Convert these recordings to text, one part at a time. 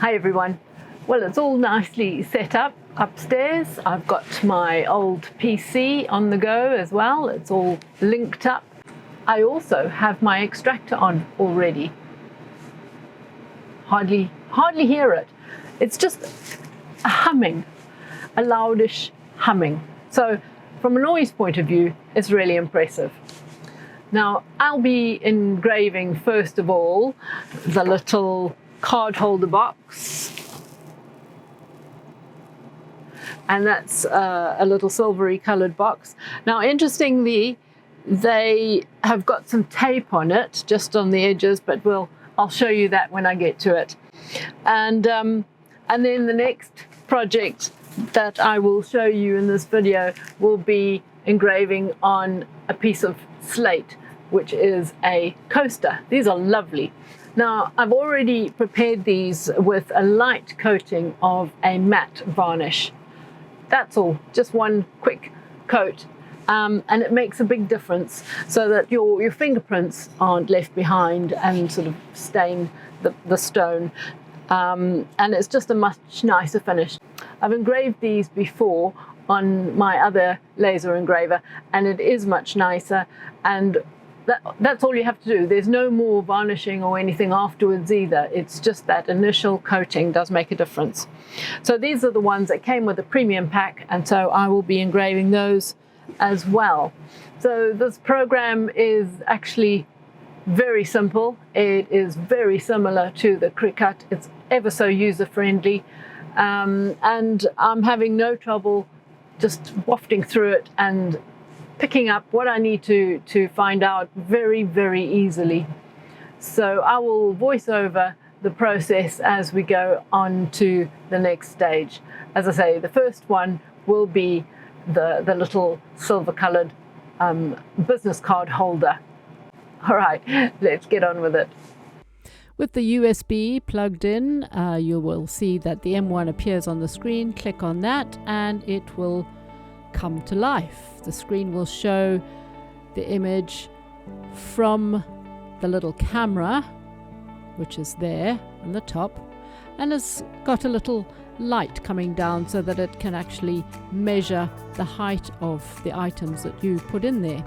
Hi everyone. Well, it's all nicely set up upstairs. I've got my old PC on the go as well. It's all linked up. I also have my extractor on already. Hardly hear it. It's just a humming, a loudish humming. So from a noise point of view, it's really impressive. Now, I'll be engraving first of all the little card holder box, and that's a little silvery colored box. Now, interestingly, they have got some tape on it just on the edges, but I'll show you that when I get to it. And then the next project that I will show you in this video will be engraving on a piece of slate, which is a coaster. These are lovely. Now, I've already prepared these with a light coating of a matte varnish. That's all, just one quick coat. And it makes a big difference so that your fingerprints aren't left behind and sort of stain the stone. And it's just a much nicer finish. I've engraved these before on my other laser engraver, and it is much nicer, and that's all you have to do. There's no more varnishing or anything afterwards either. It's just that initial coating does make a difference. So these are the ones that came with a premium pack, and so I will be engraving those as well. So this program is actually very simple. It is very similar to the Cricut. It's ever so user-friendly, and I'm having no trouble just wafting through it and picking up what I need to find out very, very easily. So I will voice over the process as we go on to the next stage. As I say, the first one will be the little silver-colored business card holder. All right, let's get on with it. With the USB plugged in, you will see that the M1 appears on the screen. Click on that and it will come to life. The screen will show the image from the little camera, which is there on the top, and it's got a little light coming down so that it can actually measure the height of the items that you put in there.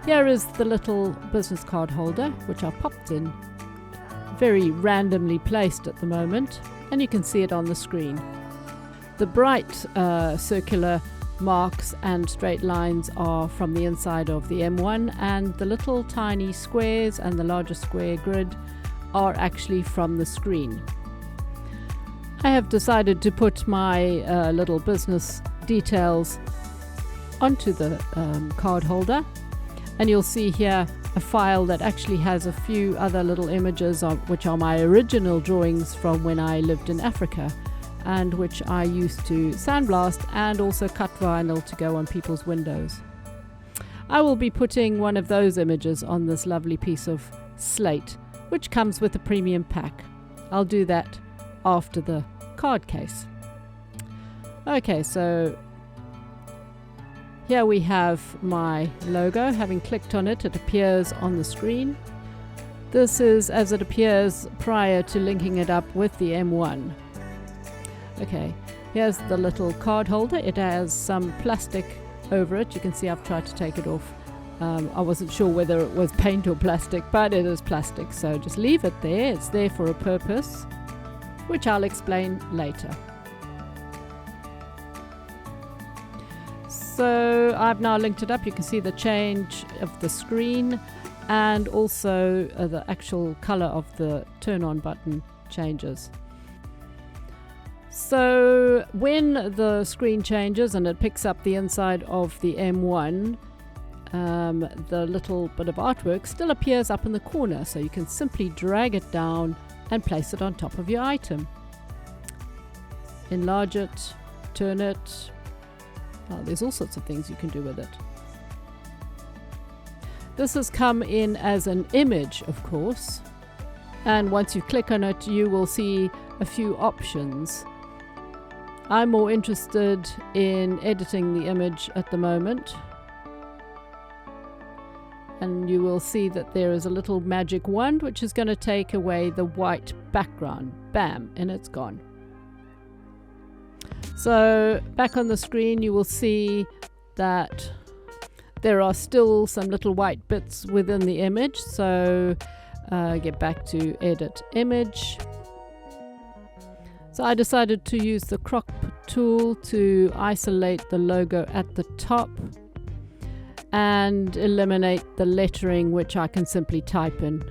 Here is the little business card holder, which I've popped in, very randomly placed at the moment, and you can see it on the screen. The bright circular marks and straight lines are from the inside of the M1, and the little tiny squares and the larger square grid are actually from the screen. I have decided to put my little business details onto the card holder, and you'll see here a file that actually has a few other little images which are my original drawings from when I lived in Africa, and which I used to sandblast and also cut vinyl to go on people's windows. I will be putting one of those images on this lovely piece of slate, which comes with a premium pack. I'll do that after the card case. Okay, so here we have my logo. Having clicked on it, it appears on the screen. This is as it appears prior to linking it up with the M1. Okay, here's the little card holder. It has some plastic over it. You can see I've tried to take it off. I wasn't sure whether it was paint or plastic, but it is plastic, so just leave it there. It's there for a purpose, which I'll explain later. So I've now linked it up. You can see the change of the screen, and also the actual color of the turn on button changes. So when the screen changes and it picks up the inside of the M1, the little bit of artwork still appears up in the corner, so you can simply drag it down and place it on top of your item. Enlarge it, turn it. There's all sorts of things you can do with it. This has come in as an image, of course, and once you click on it, you will see a few options. I'm more interested in editing the image at the moment, and you will see that there is a little magic wand which is going to take away the white background. Bam, and it's gone. So back on the screen you will see that there are still some little white bits within the image. So get back to edit image. So I decided to use the crop tool to isolate the logo at the top and eliminate the lettering, which I can simply type in.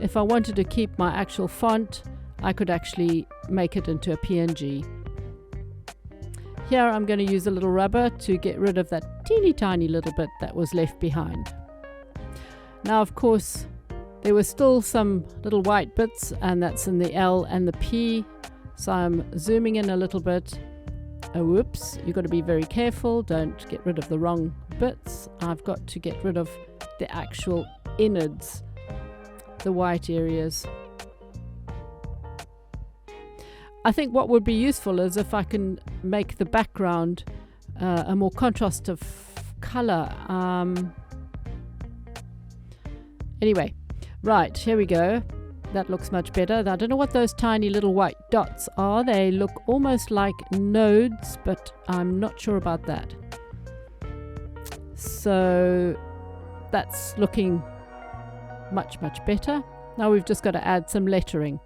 If I wanted to keep my actual font, I could actually make it into a PNG. Here I'm going to use a little rubber to get rid of that teeny tiny little bit that was left behind. Now of course there were still some little white bits, and that's in the L and the P, so I'm zooming in a little bit. Oh, whoops, you've got to be very careful, don't get rid of the wrong bits. I've got to get rid of the actual innards, the white areas. I think what would be useful is if I can make the background a more contrast of color. Anyway, right, here we go. That looks much better. I don't know what those tiny little white dots are. They look almost like nodes, but I'm not sure about that. So that's looking much better. Now we've just got to add some lettering.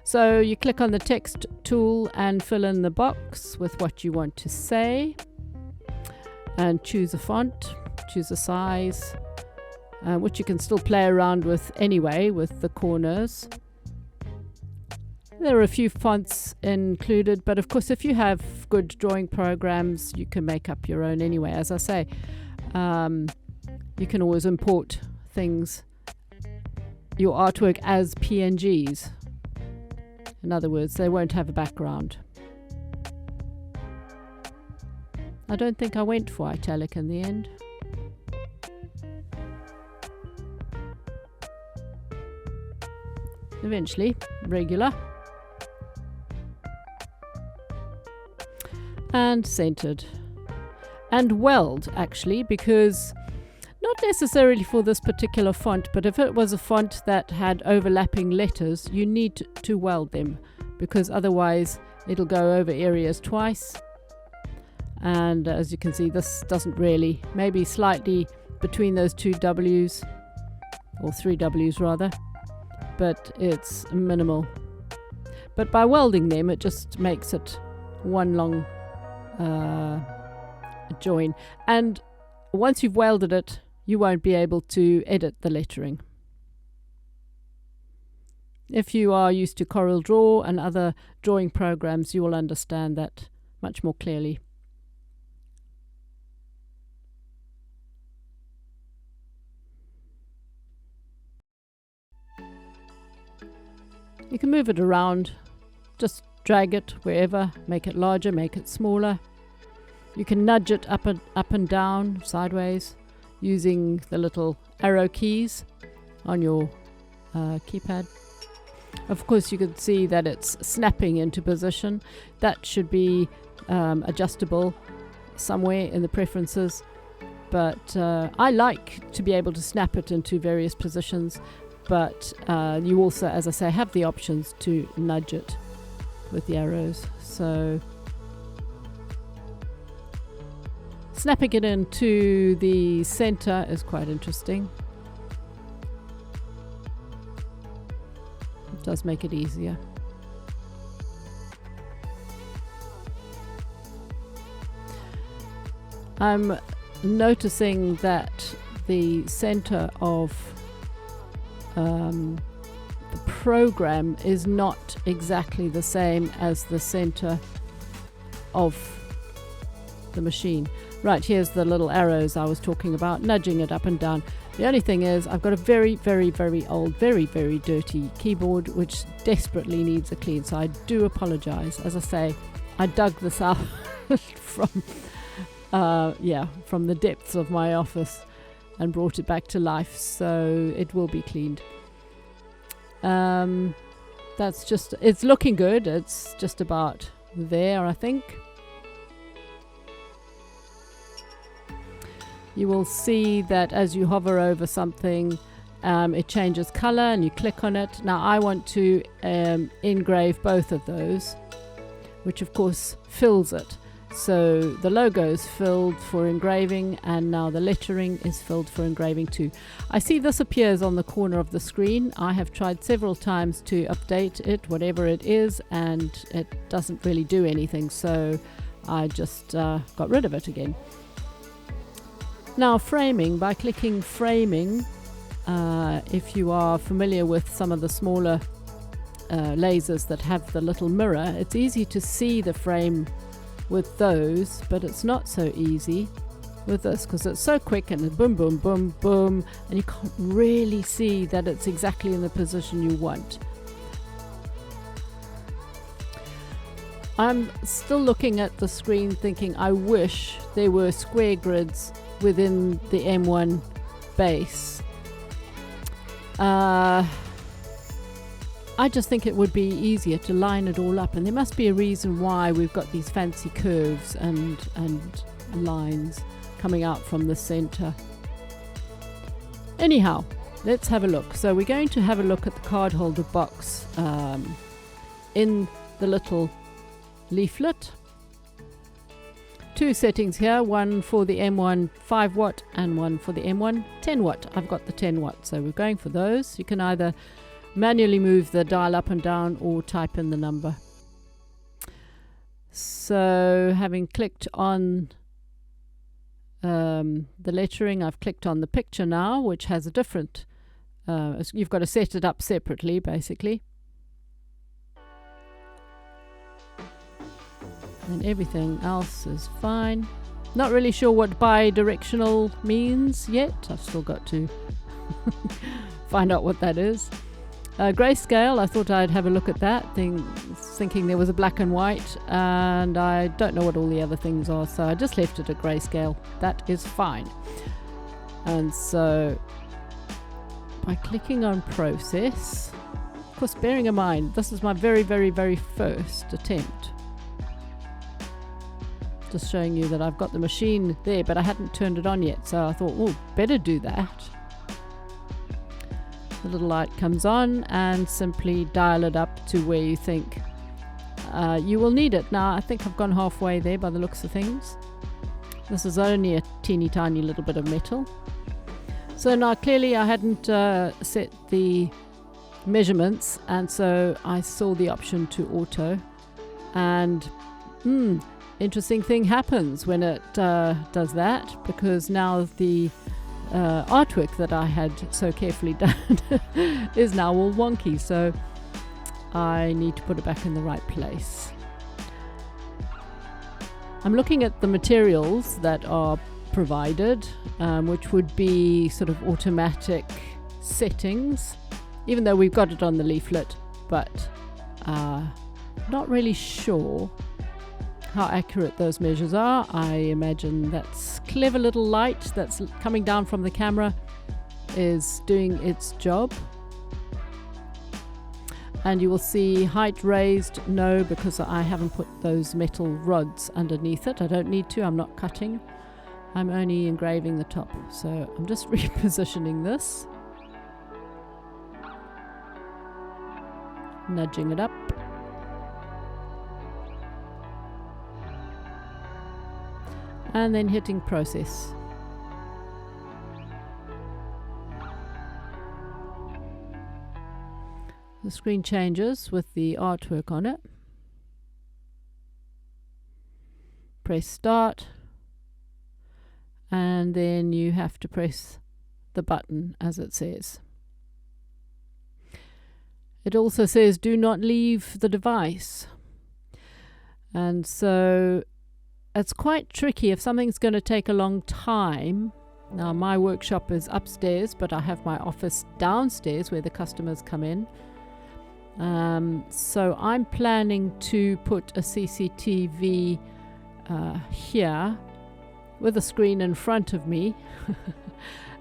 So you click on the text tool and fill in the box with what you want to say, and choose a font, choose a size, which you can still play around with anyway with the corners. There are a few fonts included, but of course if you have good drawing programs you can make up your own anyway. As I say, you can always import things, your artwork, as PNGs. In other words, they won't have a background. I don't think I went for italic in the end. Eventually, regular. And centered. And weld, actually, because not necessarily for this particular font, but if it was a font that had overlapping letters, you need to weld them, because otherwise it'll go over areas twice. And as you can see, this doesn't really, maybe slightly between those two W's, or three W's rather, but it's minimal. But by welding them, it just makes it one long join. And once you've welded it, you won't be able to edit the lettering. If you are used to Corel Draw and other drawing programs, you will understand that much more clearly. You can move it around, just drag it wherever, make it larger, make it smaller. You can nudge it up and down, sideways, using the little arrow keys on your keypad. Of course you can see that it's snapping into position. That should be adjustable somewhere in the preferences, but I like to be able to snap it into various positions, but you also, as I say, have the options to nudge it with the arrows. So snapping it into the center is quite interesting. It does make it easier. I'm noticing that the center of the program is not exactly the same as the center of the machine. Right, here's the little arrows I was talking about, nudging it up and down. The only thing is I've got a very old, very dirty keyboard which desperately needs a clean, so I do apologize. As I say, I dug this out from the depths of my office and brought it back to life, so it will be cleaned. That's just, it's looking good. It's just about there, I think. you will see that as you hover over something, it changes color and you click on it. Now I want to engrave both of those, which of course fills it. So the logo is filled for engraving, and now the lettering is filled for engraving too. I see this appears on the corner of the screen. I have tried several times to update it, whatever it is, and it doesn't really do anything, so I just got rid of it again. Now framing, by clicking framing, if you are familiar with some of the smaller lasers that have the little mirror, it's easy to see the frame with those, but it's not so easy with this because it's so quick and it's boom, boom, boom, boom, and you can't really see that it's exactly in the position you want. I'm still looking at the screen thinking I wish there were square grids within the M1 base. I just think it would be easier to line it all up, and there must be a reason why we've got these fancy curves and lines coming out from the center. Anyhow, let's have a look. So we're going to have a look at the card holder box in the little leaflet. Two settings here, one for the M1 5 watt and one for the M1 10 watt. I've got the 10 watt, so we're going for those. You can either manually move the dial up and down or type in the number. So having clicked on the lettering, I've clicked on the picture now, which has a different, you've got to set it up separately basically. And everything else is fine. Not really sure what bi-directional means yet. I've still got to find out what that is. Grayscale, I thought I'd have a look at that, thinking there was a black and white, and I don't know what all the other things are, so I just left it at grayscale. That is fine. And so by clicking on process, of course, bearing in mind this is my very, very, very first attempt. Just showing you that I've got the machine there, but I hadn't turned it on yet, so I thought, oh, better do that. The little light comes on, and simply dial it up to where you think you will need it. Now I think I've gone halfway there by the looks of things. This is only a teeny tiny little bit of metal. So now clearly I hadn't set the measurements, and so I saw the option to auto, and interesting thing happens when it does that, because now the artwork that I had so carefully done is now all wonky, so I need to put it back in the right place. I'm looking at the materials that are provided, which would be sort of automatic settings, even though we've got it on the leaflet, but not really sure how accurate those measures are. I imagine that's clever little light that's coming down from the camera is doing its job. And you will see height raised, no, because I haven't put those metal rods underneath it. I don't need to, I'm not cutting, I'm only engraving the top. So I'm just repositioning this, nudging it up. And then hitting process. The screen changes with the artwork on it. Press start, and then you have to press the button as it says. It also says do not leave the device, and so it's quite tricky if something's going to take a long time. Now my workshop is upstairs, but I have my office downstairs where the customers come in. So I'm planning to put a CCTV here with a screen in front of me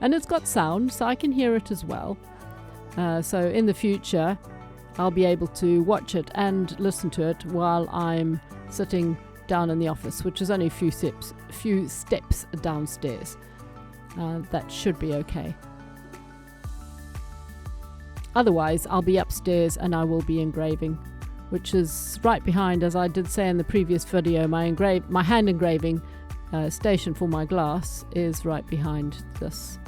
and it's got sound, so I can hear it as well. So in the future I'll be able to watch it and listen to it while I'm sitting down in the office, which is only a few steps downstairs. that should be okay. Otherwise, I'll be upstairs and I will be engraving, which is right behind, as I did say in the previous video, my hand engraving station for my glass is right behind this.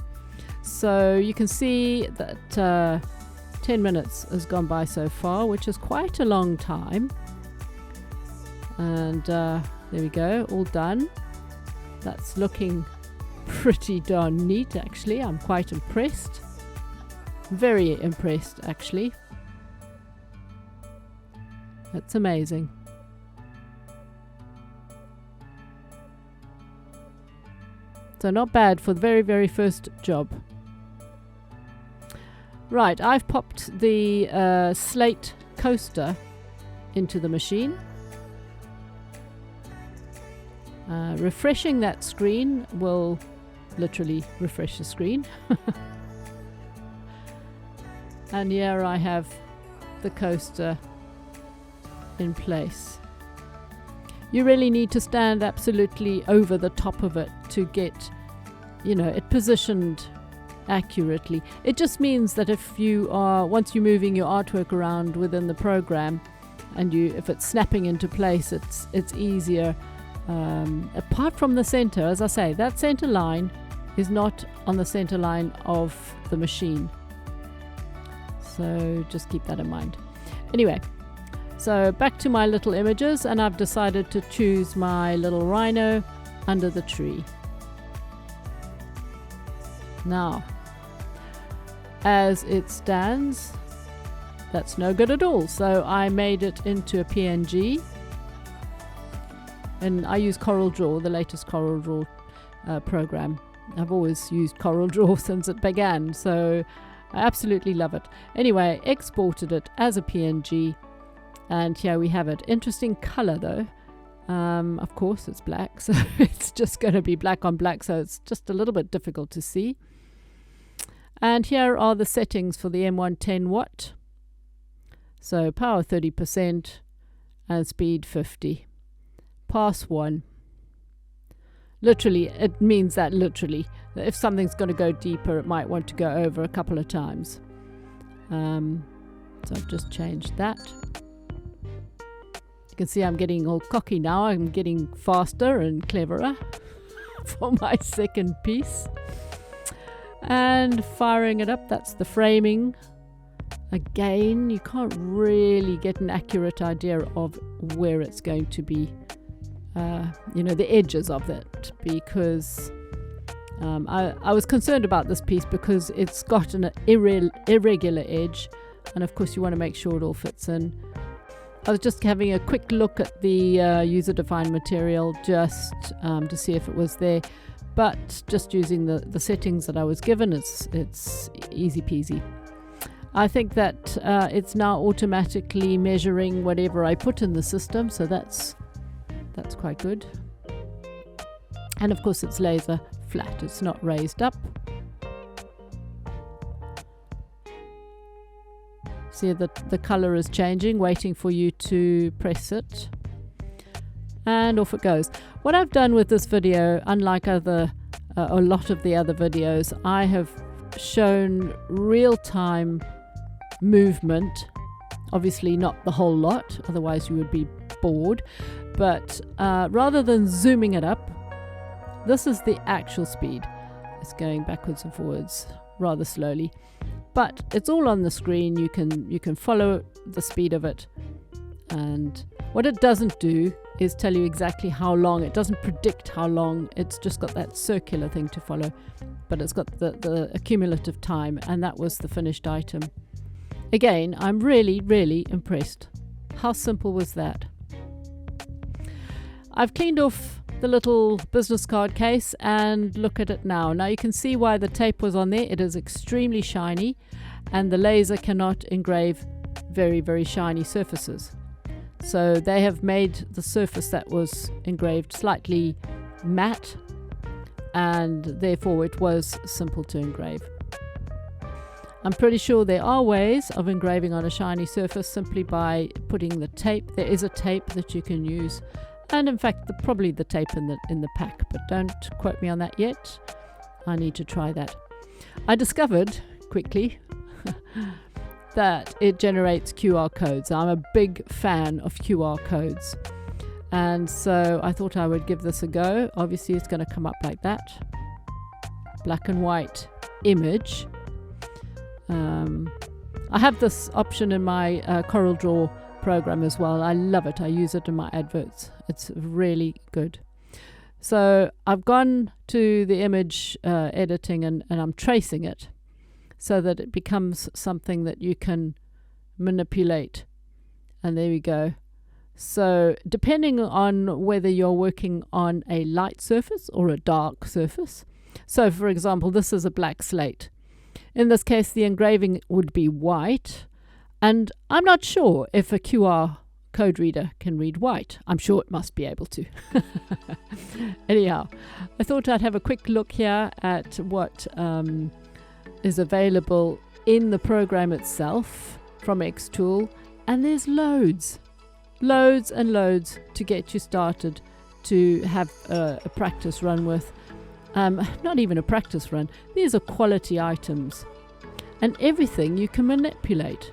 So you can see that 10 minutes has gone by so far, which is quite a long time. And there we go, all done. That's looking pretty darn neat, actually. I'm quite impressed. Very impressed, actually. That's amazing. So not bad for the very, very first job. Right, I've popped the slate coaster into the machine. Refreshing that screen will literally refresh the screen. And here I have the coaster in place. You really need to stand absolutely over the top of it to get, you know, it positioned accurately. It just means that if you are, once you're moving your artwork around within the program, and if it's snapping into place, it's easier. Apart from the center, as I say, that center line is not on the center line of the machine. So just keep that in mind. Anyway, so back to my little images, and I've decided to choose my little rhino under the tree. Now, as it stands, that's no good at all. So I made it into a PNG. And I use CorelDRAW, the latest CorelDRAW program. I've always used CorelDRAW since it began, so I absolutely love it. Anyway, exported it as a PNG, and here we have it. Interesting color though. Of course it's black, so it's just going to be black on black, so it's just a little bit difficult to see. And here are the settings for the M1 10 watt. So power 30% and speed 50. Pass 1. Literally, it means that literally. If something's going to go deeper, it might want to go over a couple of times. So I've just changed that. You can see I'm getting all cocky now. I'm getting faster and cleverer for my second piece. And firing it up, that's the framing. Again, you can't really get an accurate idea of where it's going to be. You know, the edges of it, because I was concerned about this piece because it's got an irregular edge, and of course you want to make sure it all fits in. I was just having a quick look at the user-defined material just to see if it was there, but just using the settings that I was given, it's easy peasy. I think that it's now automatically measuring whatever I put in the system, so that's quite good. And of course it's laser flat, it's not raised up. See that the color is changing, waiting for you to press it. And off it goes. What I've done with this video, unlike a lot of the other videos, I have shown real-time movement. Obviously not the whole lot, otherwise you would be bored. But rather than zooming it up, this is the actual speed. It's going backwards and forwards rather slowly, but it's all on the screen. You can follow the speed of it, and what it doesn't do is tell you exactly how long. It doesn't predict how long. It's just got that circular thing to follow, but it's got the accumulative time, and that was the finished item. Again, I'm really impressed. How simple was that? I've cleaned off the little business card case and look at it now. Now you can see why the tape was on there. It is extremely shiny, and the laser cannot engrave very shiny surfaces. So they have made the surface that was engraved slightly matte, and therefore it was simple to engrave. I'm pretty sure there are ways of engraving on a shiny surface simply by putting the tape. There is a tape that you can use, and in fact probably the tape in the pack, but don't quote me on that yet. I need to try that. I discovered quickly that it generates QR codes. I'm a big fan of QR codes. And so I thought I would give this a go. Obviously, it's going to come up like that. Black and white image. I have this option in my CorelDRAW program as well. I love it. I use it in my adverts. It's really good. So I've gone to the image editing and I'm tracing it so that it becomes something that you can manipulate. And there we go. So depending on whether you're working on a light surface or a dark surface. So for example, this is a black slate. In this case, the engraving would be white. And I'm not sure if a QR code reader can read white. I'm sure it must be able to. Anyhow, I thought I'd have a quick look here at what is available in the program itself from xTool. And there's loads and loads to get you started to have a practice run with. Not even a practice run. These are quality items. And everything you can manipulate.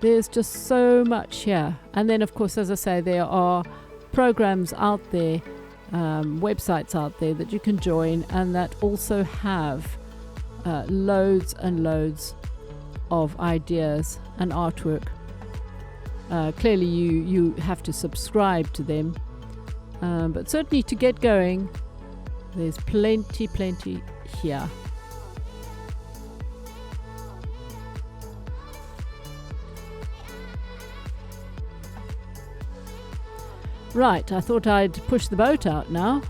There's just so much here. And then, of course, as I say, there are programs out there, websites out there that you can join and that also have loads and loads of ideas and artwork. Clearly, you have to subscribe to them. But certainly to get going, there's plenty here. Right, I thought I'd push the boat out now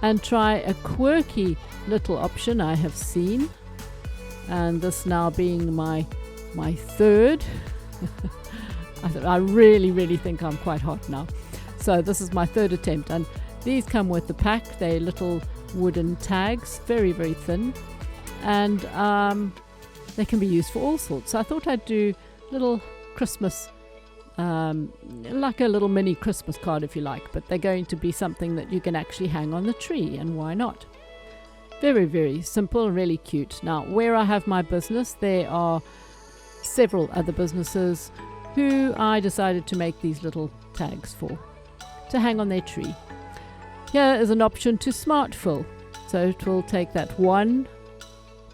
and try a quirky little option I have seen. And this now being my third. I really think I'm quite hot now. So this is my third attempt. And these come with the pack. They're little wooden tags, very thin. And they can be used for all sorts. So I thought I'd do little Christmas like a little mini Christmas card if you like, but they're going to be something that you can actually hang on the tree, and why not? Very simple and really cute. Now, where I have my business, there are several other businesses who I decided to make these little tags for, to hang on their tree. Here is an option to smart fill. So it will take that one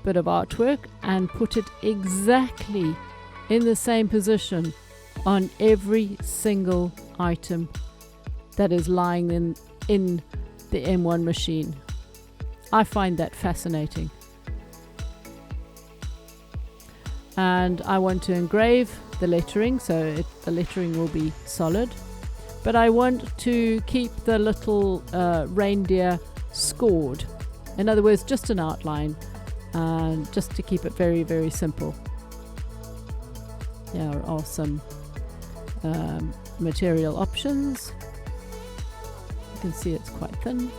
bit of artwork and put it exactly in the same position on every single item that is lying in the M1 machine. I find that fascinating. And I want to engrave the lettering, so the lettering will be solid. But I want to keep the little reindeer scored. In other words, just an outline, just to keep it very simple. There are some material options. You can see it's quite thin.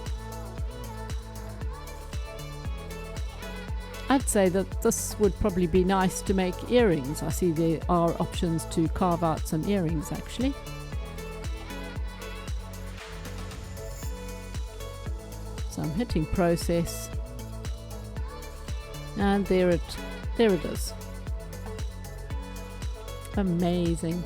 I'd say that this would probably be nice to make earrings. I see there are options to carve out some earrings actually. So I'm hitting process, and there it is. Amazing.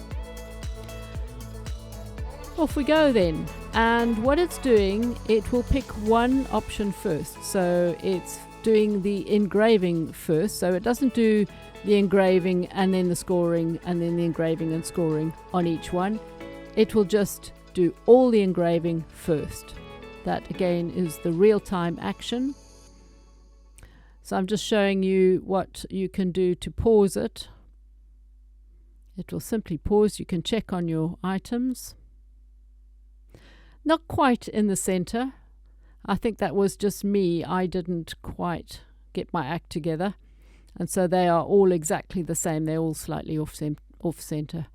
Off we go then. And what it's doing, it will pick one option first. So it's doing the engraving first. So it doesn't do the engraving and then the scoring and then the engraving and scoring on each one. It will just do all the engraving first. That again is the real-time action. So I'm just showing you what you can do to pause it. It will simply pause. You can check on your items. Not quite in the center. I think that was just me. I didn't quite get my act together. And so they are all exactly the same. They're all slightly off center.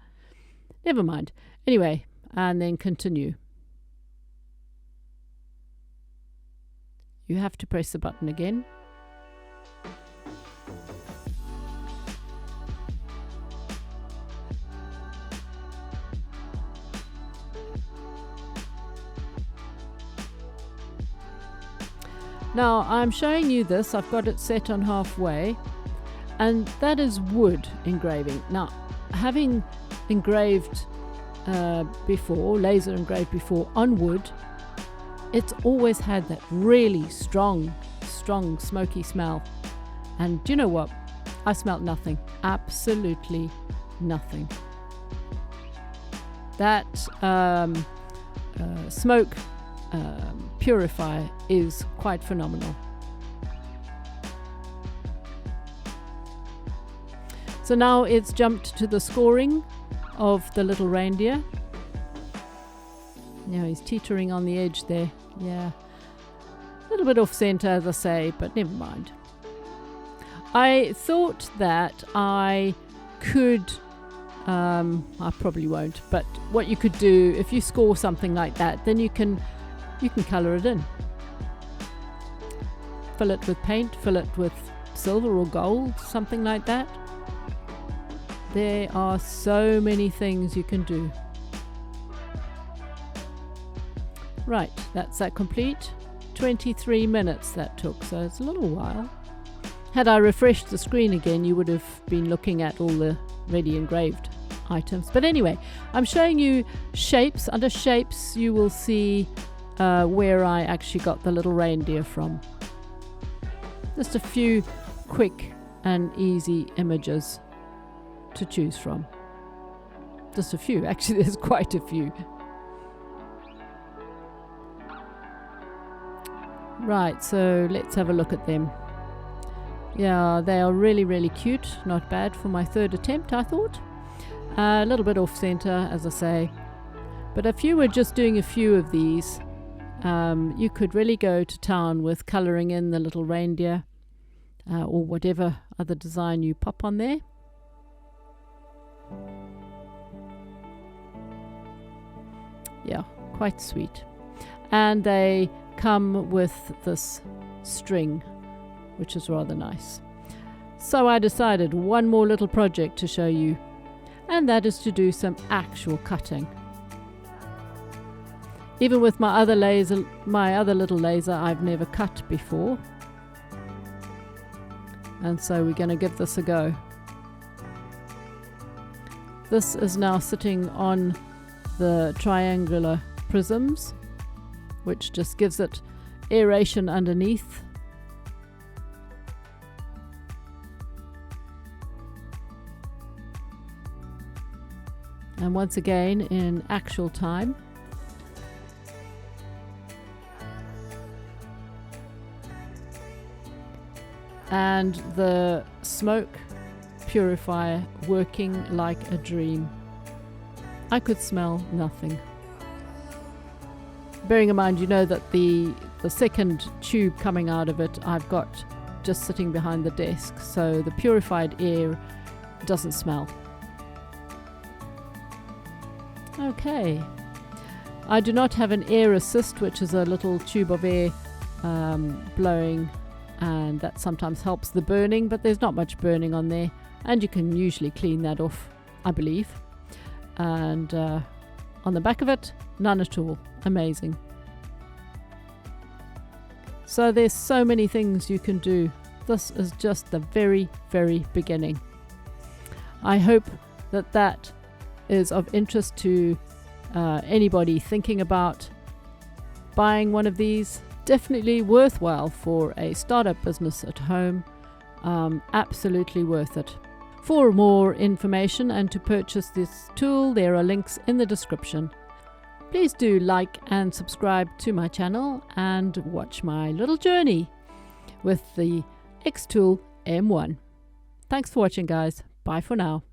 Never mind. Anyway, and then continue. You have to press the button again. Now I'm showing you this. I've got it set on halfway, and that is wood engraving. Now, having engraved before, laser engraved before on wood, it's always had that really strong smoky smell. And do you know what? I smelt nothing, absolutely nothing. That smoke purifier is quite phenomenal. So now it's jumped to the scoring of the little reindeer. Now he's teetering on the edge there. Yeah, a little bit off center, as I say, but never mind. I thought that I could, I probably won't, but what you could do if you score something like that, then you can color it in. Fill it with paint, fill it with silver or gold, something like that. There are so many things you can do. Right, that's that complete. 23 minutes that took, so it's a little while. Had I refreshed the screen again, you would have been looking at all the ready engraved items. But anyway, I'm showing you shapes. Under shapes, you will see where I actually got the little reindeer from. Just a few quick and easy images to choose from. Just a few. Actually, there's quite a few. Right, so let's have a look at them. Yeah, they are really, really cute. Not bad for my third attempt, I thought. A little bit off center, as I say. But if you were just doing a few of these, you could really go to town with colouring in the little reindeer or whatever other design you pop on there. Yeah, quite sweet. And they come with this string, which is rather nice. So I decided one more little project to show you, and that is to do some actual cutting. Even with my other little laser, I've never cut before. And so we're going to give this a go. This is now sitting on the triangular prisms, which just gives it aeration underneath. And once again in actual time. And the smoke purifier working like a dream. I could smell nothing. Bearing in mind, you know that the second tube coming out of it I've got just sitting behind the desk, so the purified air doesn't smell. Okay, I do not have an air assist, which is a little tube of air blowing, and that sometimes helps the burning, but there's not much burning on there, and you can usually clean that off, I believe. And on the back of it, none at all. Amazing. So there's so many things you can do. This is just the very, very beginning. I hope that that is of interest to anybody thinking about buying one of these. Definitely worthwhile for a startup business at home. Absolutely worth it. For more information and to purchase this tool, there are links in the description. Please do like and subscribe to my channel and watch my little journey with the xTool M1. Thanks for watching, guys. Bye for now.